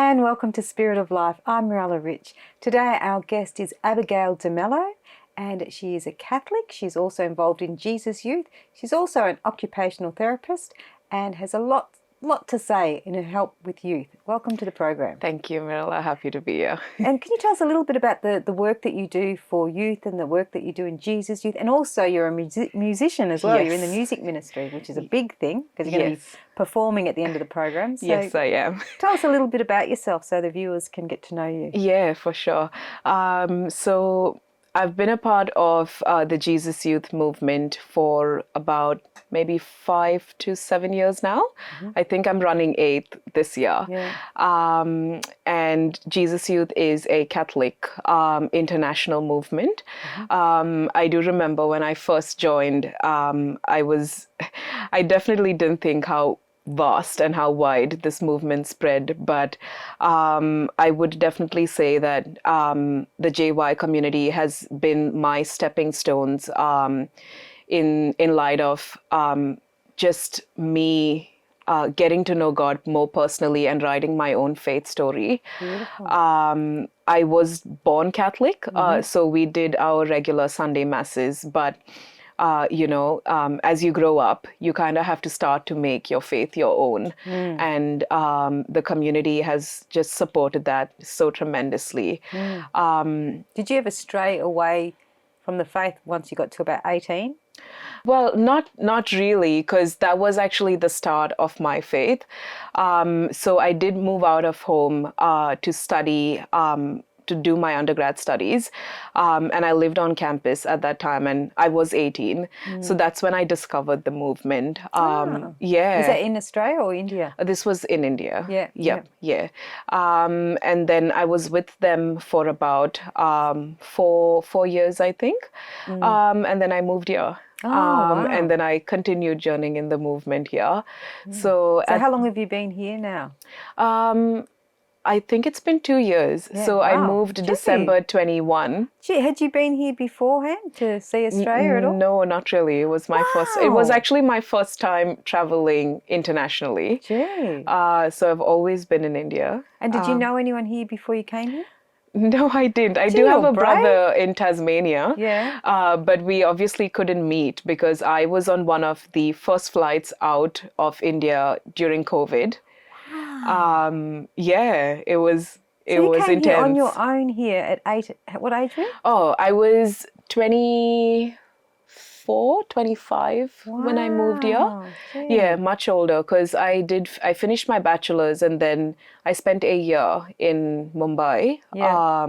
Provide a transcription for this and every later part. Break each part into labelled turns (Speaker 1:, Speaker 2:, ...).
Speaker 1: And welcome to Spirit of Life. I'm Mirella Rich. Today our guest is Abigail D'Mello, and she is a Catholic. She's also involved in Jesus Youth. She's also an occupational therapist and has a lot to say in her help with youth. Welcome to the program.
Speaker 2: Thank you, Mirella. Happy to be here.
Speaker 1: And can you tell us a little bit about the work that you do for youth and the work that you do in Jesus Youth? And also you're a musician as well.
Speaker 2: Yes.
Speaker 1: You're in the music ministry, which is a big thing because you're going to be performing at the end of the program. So
Speaker 2: yes, I am.
Speaker 1: Tell us a little bit about yourself so the viewers can get to know you.
Speaker 2: Yeah, for sure. So I've been a part of the Jesus Youth movement for about maybe 5 to 7 years now. Mm-hmm. I think I'm running 8th this year. Yeah. And Jesus Youth is a Catholic international movement. Mm-hmm. I do remember when I first joined, I definitely didn't think how vast and how wide this movement spread, but I would definitely say that the JY community has been my stepping stones in light of just me getting to know God more personally and writing my own faith story. I was born Catholic, so we did our regular Sunday masses, but as you grow up, you kind of have to start to make your faith your own. And the community has just supported that so tremendously.
Speaker 1: Did you ever stray away from the faith once you got to about 18?
Speaker 2: Well, not really, because that was actually the start of my faith. So I did move out of home to study, to do my undergrad studies. And I lived on campus at that time, and I was 18. So that's when I discovered the movement. Yeah.
Speaker 1: Is that in Australia or India?
Speaker 2: This was in India.
Speaker 1: Yeah.
Speaker 2: And then I was with them for about 4 years, I think. And then I moved here.
Speaker 1: Wow.
Speaker 2: And then I continued journeying in the movement here.
Speaker 1: So how long have you been here now?
Speaker 2: I think it's been 2 years.
Speaker 1: Yeah,
Speaker 2: so I moved December 21.
Speaker 1: Gee, had you been here beforehand to see Australia at all?
Speaker 2: No, not really. It was my first. It was actually my first time traveling internationally.
Speaker 1: Gee.
Speaker 2: So I've always been in India.
Speaker 1: And did you know anyone here before you came here?
Speaker 2: No, I didn't. I do have a brother in Tasmania.
Speaker 1: Yeah.
Speaker 2: But we obviously couldn't meet because I was on one of the first flights out of India during COVID. Yeah, it was intense.
Speaker 1: Here on your own here at 8. What age were you?
Speaker 2: Oh, I was 24, 25 when I moved here. Gee. Yeah, much older because I finished my bachelor's and then I spent a year in Mumbai. Yeah.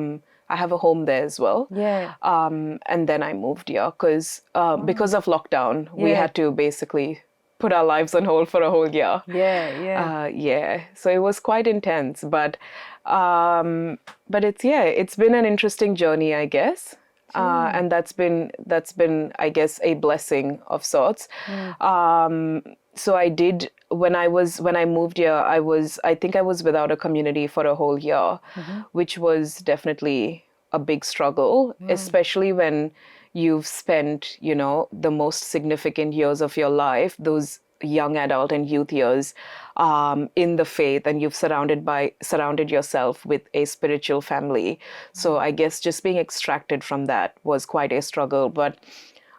Speaker 2: I have a home there as well.
Speaker 1: Yeah.
Speaker 2: And then I moved here because of lockdown, we had to basically put our lives on hold for a whole year.
Speaker 1: Yeah.
Speaker 2: So it was quite intense, but it's been an interesting journey, I guess. And that's been, I guess, a blessing of sorts. So I did, when I moved here, I think I was without a community for a whole year, which was definitely a big struggle, especially when you've spent, the most significant years of your life, those young adult and youth years, in the faith, and you've surrounded yourself with a spiritual family. So I guess just being extracted from that was quite a struggle. But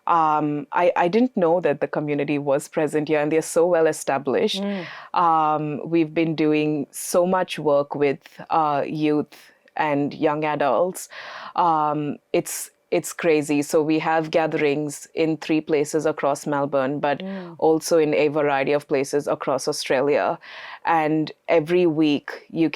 Speaker 2: I didn't know that the community was present here, and they're so well established. We've been doing so much work with youth and young adults. It's crazy. So we have gatherings in 3 places across Melbourne, but also in a variety of places across Australia. And every week you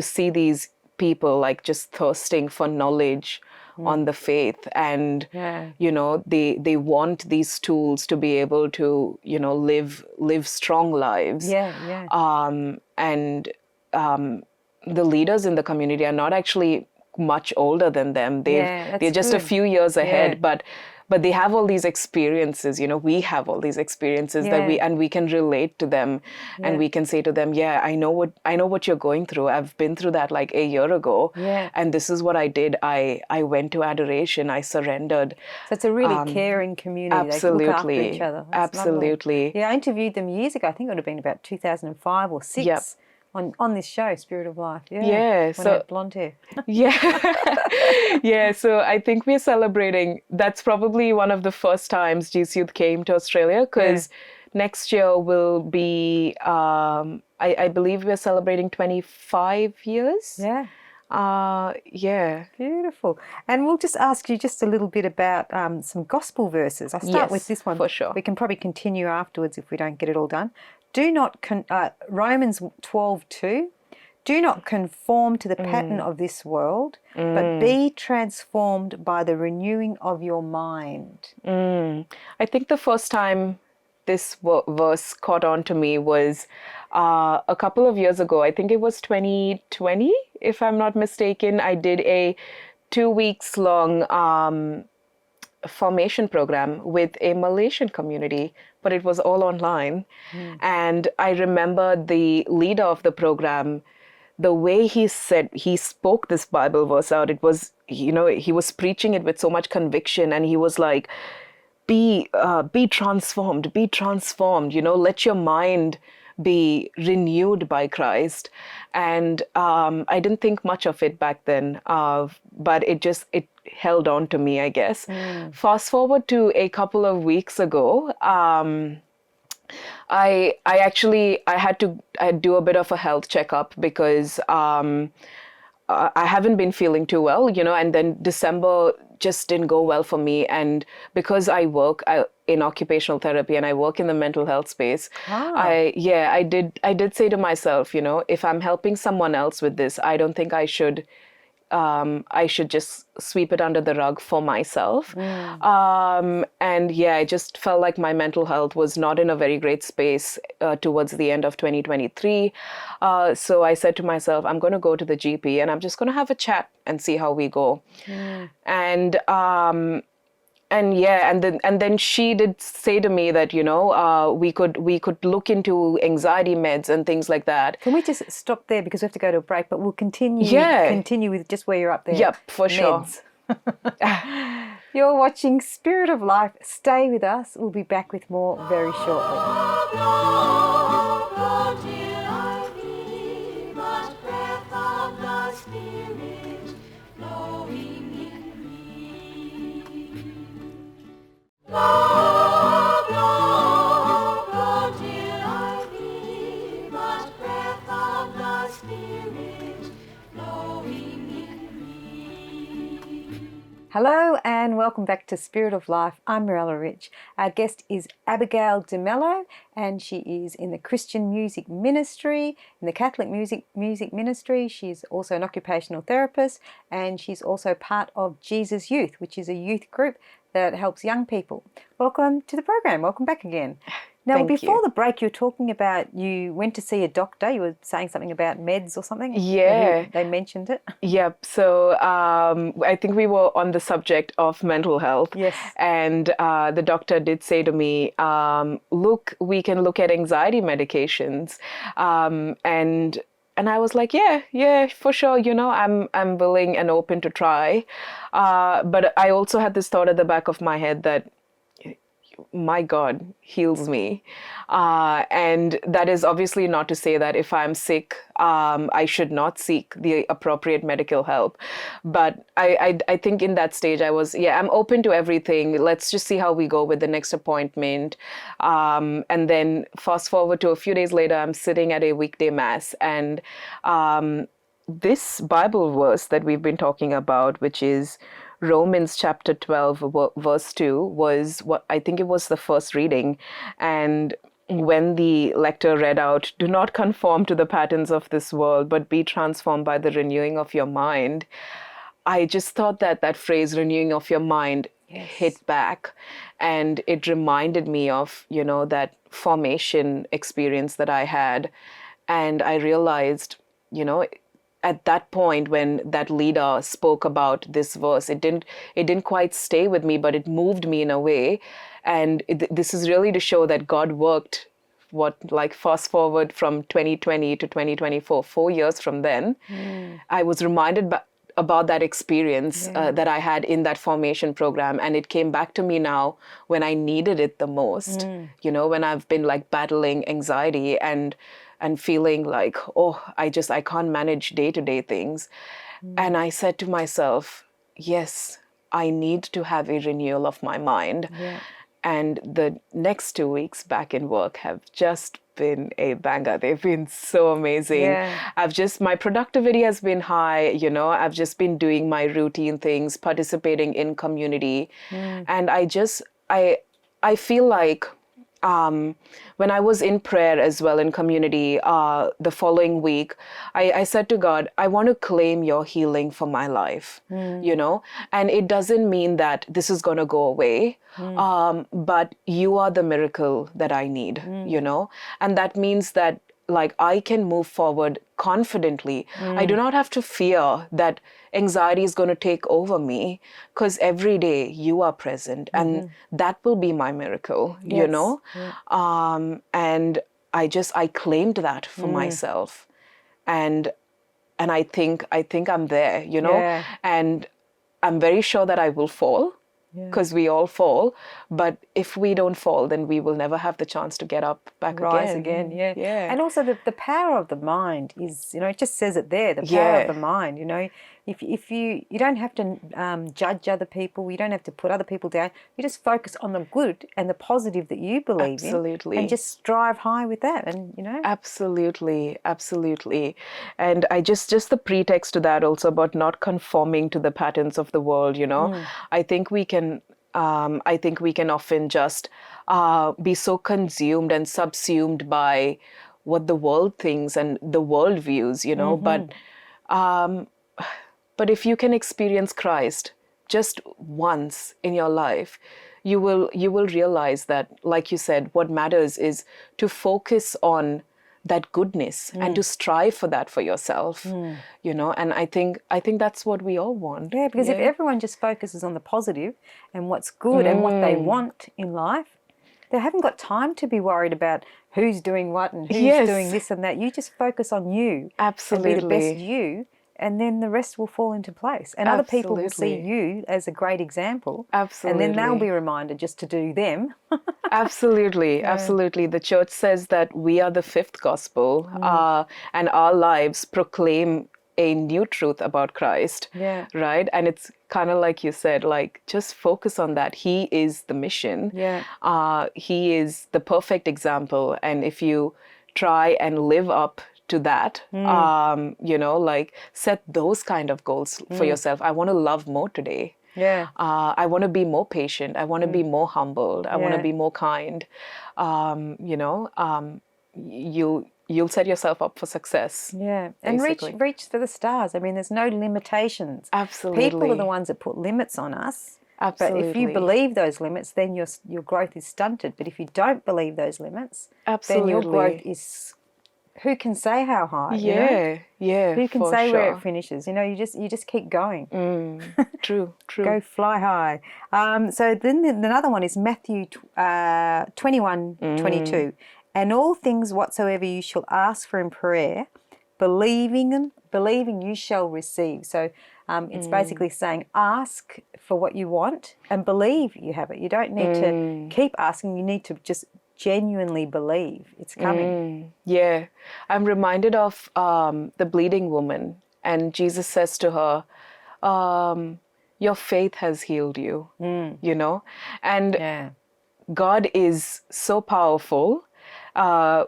Speaker 2: see these people like just thirsting for knowledge on the faith, and they want these tools to be able to live strong lives. And the leaders in the community are not actually much older than them. They're just a few years ahead, but they have all these experiences. We have all these experiences that we can relate to them, and we can say to them, I know what you're going through. I've been through that like a year ago, and this is what I did. I went to adoration. I surrendered.
Speaker 1: So it's a really caring community.
Speaker 2: Absolutely.
Speaker 1: They look after each other. That's
Speaker 2: absolutely.
Speaker 1: Lovely. Yeah, I interviewed them years ago. I think it would have been about 2005 or 6. on this show, Spirit of Life. Yeah.
Speaker 2: Yeah,
Speaker 1: When I had blonde hair.
Speaker 2: Yeah. Yeah, so I think we're celebrating. That's probably one of the first times GC Youth came to Australia, because next year will be, I believe we're celebrating 25 years.
Speaker 1: Yeah.
Speaker 2: Yeah.
Speaker 1: Beautiful. And we'll just ask you just a little bit about some gospel verses. I'll start with this one.
Speaker 2: For sure.
Speaker 1: We can probably continue afterwards if we don't get it all done. Do not, Romans 12:2, do not conform to the pattern of this world, but be transformed by the renewing of your mind.
Speaker 2: I think the first time this verse caught on to me was a couple of years ago. I think it was 2020, if I'm not mistaken. I did a 2 weeks long formation program with a Malaysian community, but it was all online. And I remember the leader of the program, the way he spoke this Bible verse out, it was, he was preaching it with so much conviction, and he was like, be transformed, let your mind be renewed by Christ. And I didn't think much of it back then, but it held on to me, I guess. Fast forward to a couple of weeks ago, I had to do a bit of a health checkup, because I haven't been feeling too well, and then December just didn't go well for me. And because I work in occupational therapy and I work in the mental health space, I did say to myself, if I'm helping someone else with this, I don't think I should just sweep it under the rug for myself. And I just felt like my mental health was not in a very great space towards the end of 2023. So I said to myself, I'm going to go to the GP and I'm just going to have a chat and see how we go. And then she did say to me that, we could look into anxiety meds and things like that.
Speaker 1: Can we just stop there, because we have to go to a break, but we'll continue with just where you're up there.
Speaker 2: Yep, for sure.
Speaker 1: You're watching Spirit of Life. Stay with us. We'll be back with more very shortly. Hello and welcome back to Spirit of Life. I'm Mirella Rich. Our guest is Abigail D'Mello, and she is in the Christian music ministry, in the Catholic music ministry. She's also an occupational therapist, and she's also part of Jesus Youth, which is a youth group that helps young people. Welcome to the program. Welcome back again. Now, before the break, you were talking about you went to see a doctor. You were saying something about meds or something.
Speaker 2: Yeah.
Speaker 1: They mentioned it.
Speaker 2: Yep. So I think we were on the subject of mental health.
Speaker 1: Yes.
Speaker 2: And the doctor did say to me, look, we can look at anxiety medications. And I was like, yeah, for sure. I'm willing and open to try. But I also had this thought at the back of my head that, my God heals me. And that is obviously not to say that if I'm sick, I should not seek the appropriate medical help. But I think in that stage I was, I'm open to everything. Let's just see how we go with the next appointment. And then fast forward to a few days later, I'm sitting at a weekday mass, and this Bible verse that we've been talking about, which is Romans chapter 12, verse 2, was what I think it was the first reading. And when the lector read out, do not conform to the patterns of this world, but be transformed by the renewing of your mind, I just thought that phrase, renewing of your mind, hit back. And it reminded me of, that formation experience that I had. And I realized, at that point when that leader spoke about this verse, it didn't quite stay with me, but it moved me in a way. And this is really to show that God worked, fast forward from 2020 to 2024, 4 years from then. I was reminded about that experience that I had in that formation program. And it came back to me now when I needed it the most, when I've been battling anxiety. And and feeling like, oh, I can't manage day-to-day things. And I said to myself, yes, I need to have a renewal of my mind.
Speaker 1: Yeah.
Speaker 2: And the next 2 weeks back in work have just been a banger. They've been so amazing.
Speaker 1: Yeah.
Speaker 2: My productivity has been high, you know, I've just been doing my routine things, participating in community. And I feel like when I was in prayer as well in community the following week, I said to God, I want to claim your healing for my life, you know, and it doesn't mean that this is going to go away, but you are the miracle that I need, you know, and that means that like I can move forward confidently. I do not have to fear that anxiety is going to take over me, because every day you are present, and that will be my miracle, you
Speaker 1: Yes.
Speaker 2: know.
Speaker 1: Yeah.
Speaker 2: And I claimed that for myself, and I think I'm there, you know.
Speaker 1: Yeah.
Speaker 2: And I'm very sure that I will fall, because we all fall. But if we don't fall, then we will never have the chance to get up back
Speaker 1: Rise
Speaker 2: again.
Speaker 1: again, yeah.
Speaker 2: Yeah.
Speaker 1: And also the power of the mind is, you know, it just says it there, the power of the mind, you know. If you don't have to judge other people, you don't have to put other people down. You just focus on the good and the positive that you believe
Speaker 2: Absolutely.
Speaker 1: in, and just strive high with that, and you know.
Speaker 2: Absolutely, absolutely. And I just the pretext to that also about not conforming to the patterns of the world, you know. I think we can often just be so consumed and subsumed by what the world thinks and the world views, you know. But if you can experience Christ just once in your life, you will realize that, like you said, what matters is to focus on that goodness and to strive for that for yourself, you know. And I think that's what we all want.
Speaker 1: Yeah, because if everyone just focuses on the positive and what's good and what they want in life, they haven't got time to be worried about who's doing what and who's doing this and that. You just focus on you.
Speaker 2: Absolutely.
Speaker 1: And be the best you, and then the rest will fall into place. And other people will see you as a great example.
Speaker 2: Absolutely.
Speaker 1: And then they'll be reminded just to do them.
Speaker 2: Absolutely, absolutely. The church says that we are the fifth gospel, and our lives proclaim a new truth about Christ.
Speaker 1: Yeah.
Speaker 2: Right? And it's kind of like you said, like, just focus on that. He is the mission.
Speaker 1: Yeah.
Speaker 2: He is the perfect example. And if you try and live up to that, you know, like set those kind of goals for yourself. I want to love more today.
Speaker 1: Yeah.
Speaker 2: I want to be more patient. I want to be more humbled. I want to be more kind. You know, you'll set yourself up for success.
Speaker 1: Yeah, and reach for the stars. I mean, there's no limitations.
Speaker 2: Absolutely.
Speaker 1: People are the ones that put limits on us.
Speaker 2: Absolutely.
Speaker 1: But if you believe those limits, then your growth is stunted. But if you don't believe those limits, then your growth is. Who can say how high?
Speaker 2: Yeah, you know?
Speaker 1: Who can say where it finishes? You know, you just keep going.
Speaker 2: True.
Speaker 1: Go fly high. So then another one is Matthew 21:22. And all things whatsoever you shall ask for in prayer, believing you shall receive. So it's basically saying ask for what you want and believe you have it. You don't need to keep asking. You need to just genuinely believe it's coming.
Speaker 2: Yeah. I'm reminded of the bleeding woman, and Jesus says to her, your faith has healed you, you know. And God is so powerful,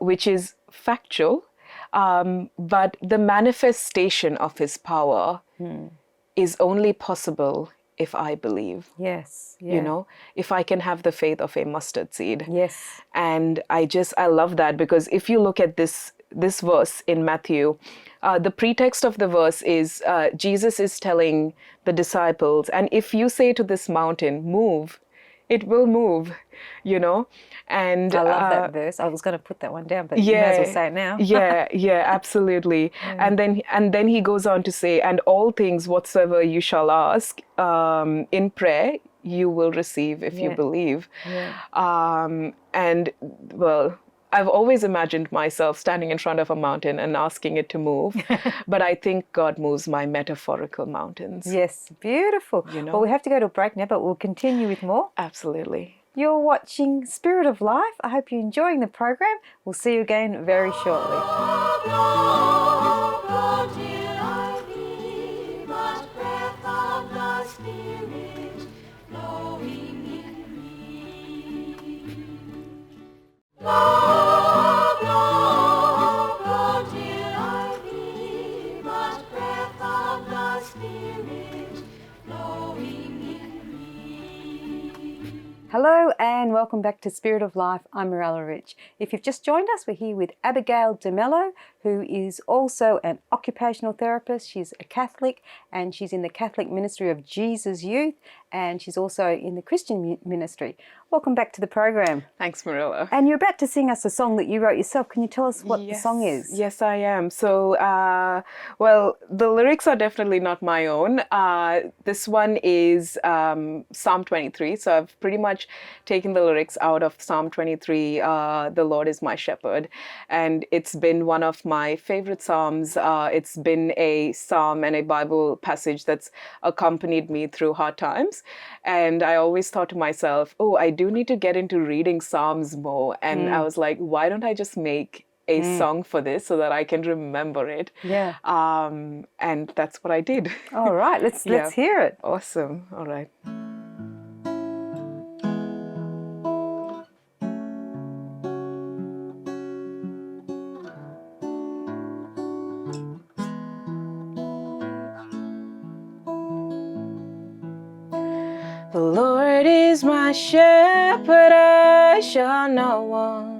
Speaker 2: which is factual, but the manifestation of his power is only possible if I believe.
Speaker 1: Yes. Yeah.
Speaker 2: You know, if I can have the faith of a mustard seed.
Speaker 1: Yes.
Speaker 2: And I love that, because if you look at this verse in Matthew, the pretext of the verse is Jesus is telling the disciples, and if you say to this mountain, move, it will move, you know. And
Speaker 1: I love that verse. I was going to put that one down, but you may as well say it now.
Speaker 2: yeah, absolutely. And then he goes on to say, and all things whatsoever you shall ask in prayer, you will receive if you believe. And well, I've always imagined myself standing in front of a mountain and asking it to move, but I think God moves my metaphorical mountains.
Speaker 1: Yes, beautiful.
Speaker 2: You know?
Speaker 1: Well, we have to go to a break now, but we'll continue with more.
Speaker 2: Absolutely.
Speaker 1: You're watching Spirit of Life. I hope you're enjoying the program. We'll see you again very shortly. Hello and welcome back to Spirit of Life. I'm Mirella Rich. If you've just joined us, we're here with Abigail D'Mello, who is also an occupational therapist. She's a Catholic and she's in the Catholic ministry of Jesus Youth, and she's also in the Christian ministry. Welcome back to the program.
Speaker 2: Thanks, Mirella.
Speaker 1: And you're about to sing us a song that you wrote yourself. Can you tell us what the song is?
Speaker 2: Yes, I am. So, well, the lyrics are definitely not my own. This one is Psalm 23. So I've pretty much taken the lyrics out of Psalm 23, the Lord is my shepherd. And it's been one of my favorite psalms. It's been a psalm and a Bible passage that's accompanied me through hard times. And I always thought to myself, oh, I do need to get into reading Psalms more. And I was like, why don't I just make a song for this so that I can remember it?
Speaker 1: Yeah.
Speaker 2: And that's what I did.
Speaker 1: All right, let's hear it.
Speaker 2: Awesome. All right. The Lord is my shepherd, I shall not want.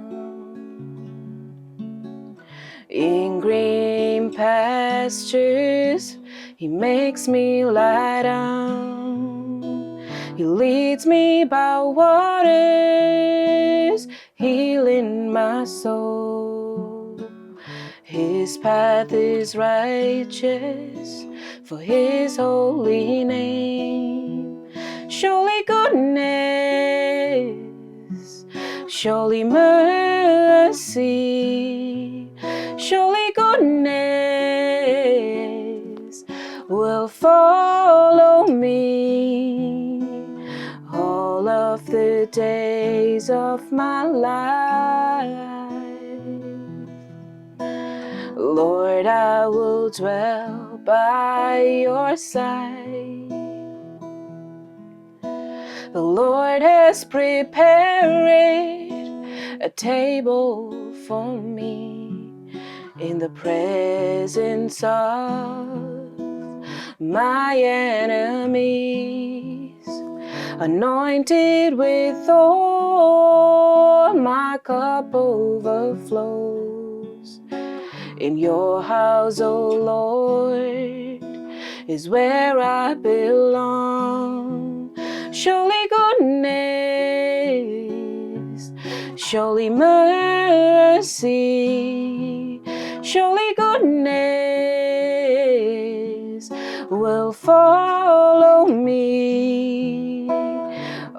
Speaker 2: In green pastures, He makes me lie down. He leads me by waters, healing my soul. His path is righteous for His holy name. Surely goodness, surely mercy, surely goodness will follow me all of the days of my life. Lord, I will dwell by your side. The Lord has prepared a table for me in the presence of my enemies. Anointed with oil, my cup overflows. In your house, O Lord, is where I belong. Surely goodness, surely mercy, surely goodness will follow me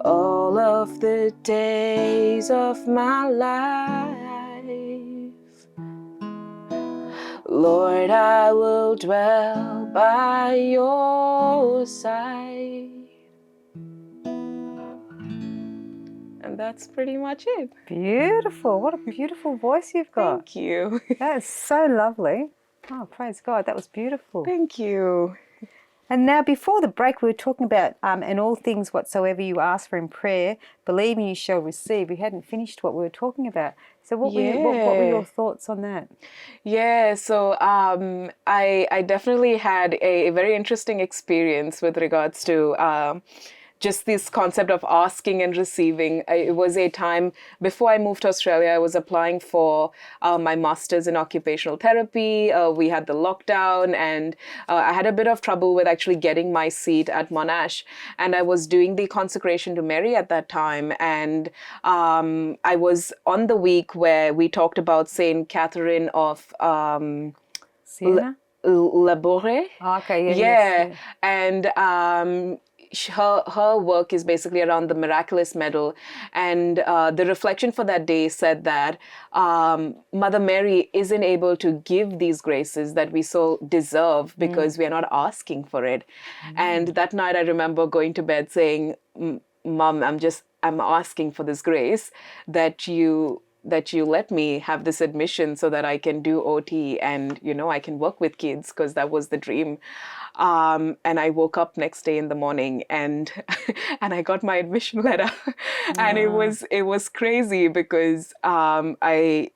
Speaker 2: all of the days of my life. Lord, I will dwell by your side. And that's pretty much it.
Speaker 1: Beautiful. What a beautiful voice you've got.
Speaker 2: Thank you.
Speaker 1: That is so lovely. Oh, praise God. That was beautiful.
Speaker 2: Thank you.
Speaker 1: And now, before the break, we were talking about, and all things whatsoever you ask for in prayer, believing you shall receive. We hadn't finished what we were talking about. So what were your thoughts on that?
Speaker 2: Yeah, so I definitely had a very interesting experience with regards to just this concept of asking and receiving. It was a time before I moved to Australia. I was applying for my master's in occupational therapy. We had the lockdown, and I had a bit of trouble with actually getting my seat at Monash. And I was doing the consecration to Mary at that time. And I was on the week where we talked about Saint Catherine of
Speaker 1: Siena?
Speaker 2: Labore.
Speaker 1: Okay,
Speaker 2: Yeah. And her work is basically around the miraculous medal, and the reflection for that day said that Mother Mary isn't able to give these graces that we so deserve because we are not asking for it. And that night I remember going to bed saying, Mom, I'm asking for this grace that you let me have this admission so that I can do OT and, I can work with kids, because that was the dream. And I woke up next day in the morning and and I got my admission letter. And it was crazy because I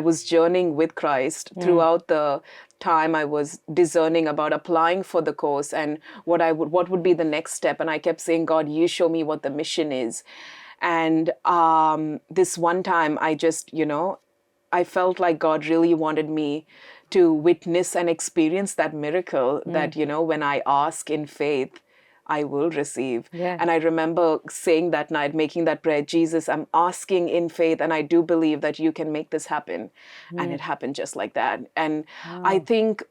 Speaker 2: was journeying with Christ throughout the time. I was discerning about applying for the course and what would be the next step. And I kept saying, God, you show me what the mission is. And this one time I just, I felt like God really wanted me to witness and experience that miracle that, when I ask in faith, I will receive.
Speaker 1: Yeah.
Speaker 2: And I remember saying that night, making that prayer, Jesus, I'm asking in faith, and I do believe that you can make this happen. And it happened just like that. And I think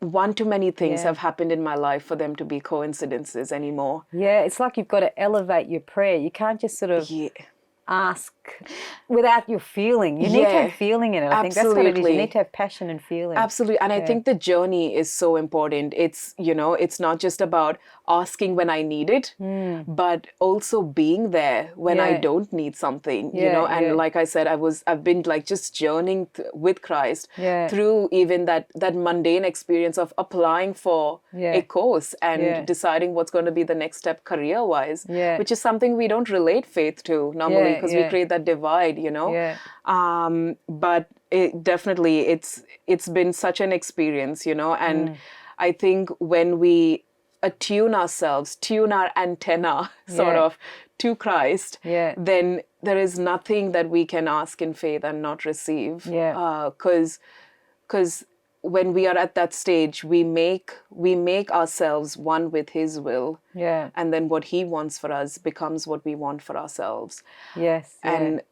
Speaker 2: one too many things have happened in my life for them to be coincidences anymore.
Speaker 1: Yeah, it's like you've got to elevate your prayer. You can't just sort of ask without your feeling. You need to have feeling in it. I think that's what it is. You need to have passion and feeling.
Speaker 2: Absolutely. And I think the journey is so important. It's, it's not just about asking when I need it, but also being there when I don't need something, and like I said, I've been like just journeying with Christ through even that mundane experience of applying for a course and deciding what's going to be the next step career-wise, which is something we don't relate faith to normally because we create that divide, but it definitely it's been such an experience, and I think when we tune our antenna sort of to Christ, then there is nothing that we can ask in faith and not receive. Because when we are at that stage, we make ourselves one with His will. And then what He wants for us becomes what we want for ourselves. And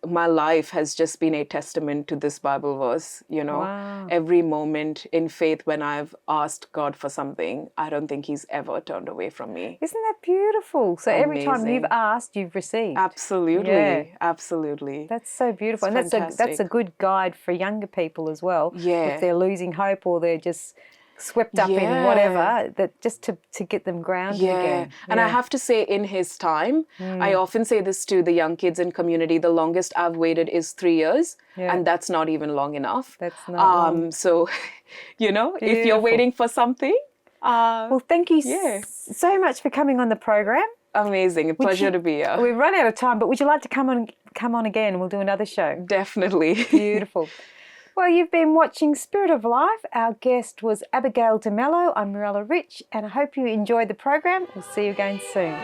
Speaker 2: my life has just been a testament to this Bible verse, Every moment in faith when I've asked God for something, I don't think He's ever turned away from me.
Speaker 1: Isn't that beautiful? So every time you've asked, you've received.
Speaker 2: Absolutely. Absolutely.
Speaker 1: That's so beautiful. And that's a good guide for younger people as well. If they're losing hope or they're just swept up in whatever, that just to get them grounded again.
Speaker 2: And I have to say, in His time, I often say this to the young kids in community, the longest I've waited is 3 years, and that's not even long enough.
Speaker 1: That's not long.
Speaker 2: So, if you're waiting for something.
Speaker 1: Well, thank you so much for coming on the program.
Speaker 2: Amazing. A pleasure to be here.
Speaker 1: We've run out of time, but would you like to come on again and we'll do another show?
Speaker 2: Definitely.
Speaker 1: Beautiful. Well, you've been watching Spirit of Life. Our guest was Abigail D'Mello. I'm Mirella Rich, and I hope you enjoyed the program. We'll see you again soon.